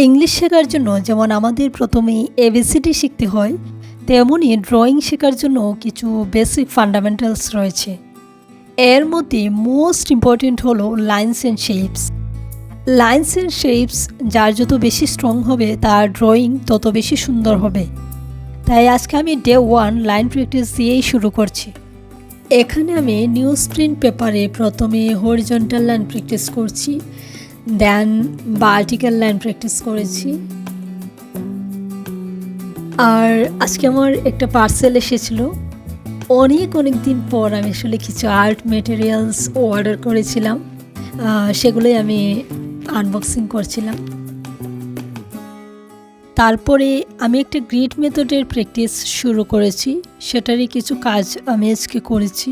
English শেখার জন্য যেমন আমাদের প্রথমেই এবিসিডি শিখতে হয়, তেমনই ড্রয়িং শেখার জন্য কিছু বেসিক ফান্ডামেন্টালস রয়েছে। এর মধ্যে মোস্ট ইম্পর্টেন্ট হলো lines and shapes. Lines and shapes যার যত বেশি স্ট্রং হবে তার ড্রয়িং তত বেশি সুন্দর হবে। তাই আজকে আমি ডে 1 লাইন প্র্যাকটিস দিয়েই শুরু করছি। এখানে আমি নিউজ প্রিন্ট পেপারে প্রথমে হরিজন্টাল লাইন প্র্যাকটিস করছি, দেন ভার্টিক্যাল লাইন প্র্যাকটিস করেছি। আর আজকে আমার একটা পার্সেল এসেছিল। অনেক দিন পর আমি আসলে কিছু আর্ট মেটেরিয়ালস অর্ডার করেছিলাম, সেগুলোই আমি আনবক্সিং করছিলাম। তারপরে আমি একটা গ্রিড মেথডের প্র্যাকটিস শুরু করেছি, সেটারই কিছু কাজ আমি আজকে করেছি।